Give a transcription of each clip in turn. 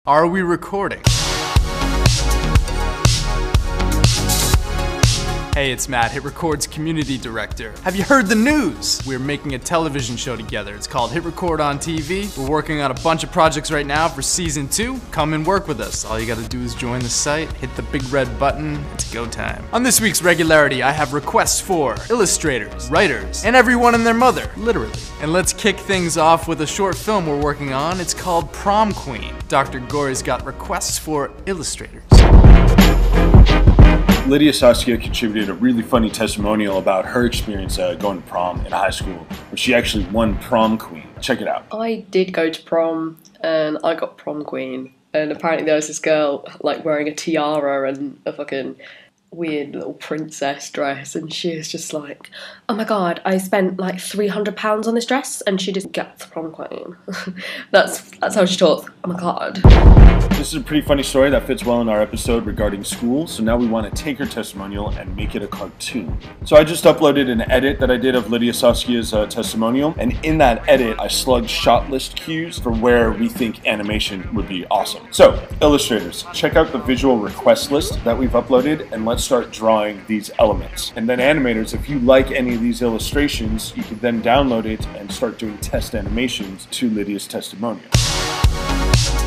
Are we recording? Hey, it's Matt, HitRecord's community director. Have you heard the news? We're making a television show together. It's called HitRecord on TV. We're working on a bunch of projects right now for season 2. Come and work with us. All you gotta do is join the site, hit the big red button, it's go time. On this week's Regularity, I have requests for illustrators, writers, and everyone and their mother, literally. And let's kick things off with a short film we're working on. It's called Prom Queen. Dr. Gory's got requests for illustrators. Lydia Saskia contributed a really funny testimonial about her experience going to prom in high school, where she actually won prom queen. Check it out. I did go to prom and I got prom queen, and apparently there was this girl like wearing a tiara and a fucking weird little princess dress, and she was just like, oh my god, I spent like £300 on this dress, and she just got the prom queen. that's how she talks. Oh my god. This is a pretty funny story that fits well in our episode regarding school, so now we want to take her testimonial and make it a cartoon. So I just uploaded an edit that I did of Lydia Saskia's testimonial, and in that edit I slugged shot list cues for where we think animation would be awesome. So, illustrators, check out the visual request list that we've uploaded, and let's start drawing these elements. And then animators, if you like any of these illustrations, you can then download it and start doing test animations to Lydia's testimonial.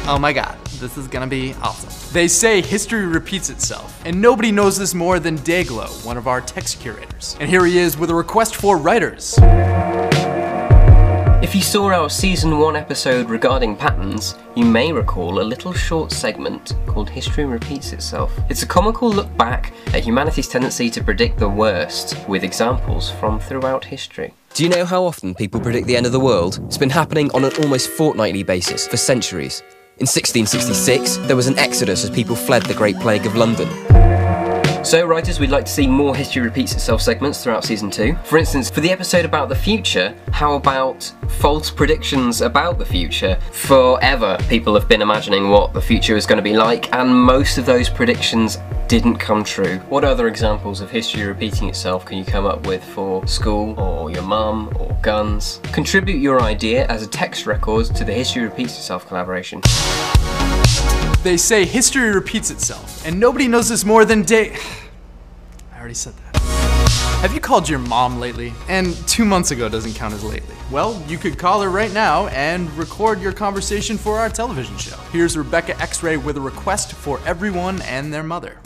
Oh my god, this is gonna be awesome. They say history repeats itself, and nobody knows this more than Dayglow, one of our text curators. And here he is with a request for writers. If you saw our Season 1 episode regarding patterns, you may recall a little short segment called History Repeats Itself. It's a comical look back at humanity's tendency to predict the worst, with examples from throughout history. Do you know how often people predict the end of the world? It's been happening on an almost fortnightly basis for centuries. In 1666, there was an exodus as people fled the Great Plague of London. So writers, we'd like to see more History Repeats Itself segments throughout Season 2. For instance, for the episode about the future, how about false predictions about the future? Forever, people have been imagining what the future is going to be like, and most of those predictions didn't come true. What other examples of history repeating itself can you come up with for school, or your mum, or guns? Contribute your idea as a text record to the History Repeats Itself collaboration. They say history repeats itself, and nobody knows this more than I already said that. Have you called your mom lately? And 2 months ago doesn't count as lately. Well, you could call her right now and record your conversation for our television show. Here's Rebecca X-Ray with a request for everyone and their mother.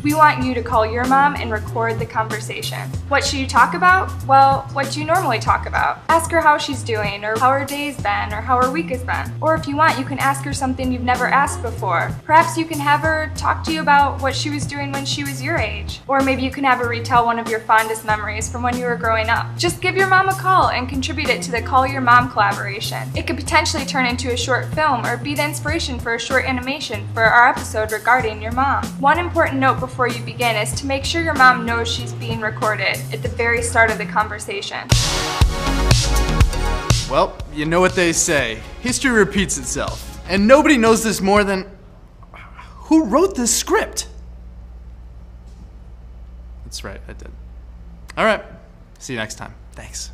We want you to call your mom and record the conversation. What should you talk about? Well, what do you normally talk about? Ask her how she's doing, or how her day's been, or how her week has been. Or if you want, you can ask her something you've never asked before. Perhaps you can have her talk to you about what she was doing when she was your age. Or maybe you can have her retell one of your fondest memories from when you were growing up. Just give your mom a call and contribute it to the Call Your Mom collaboration. It could potentially turn into a short film or be the inspiration for a short animation for our episode regarding your mom. One important note before you begin is to make sure your mom knows she's being recorded at the very start of the conversation. Well, you know what they say. History repeats itself. And nobody knows this more than... Who wrote this script? That's right, I did. Alright, see you next time. Thanks.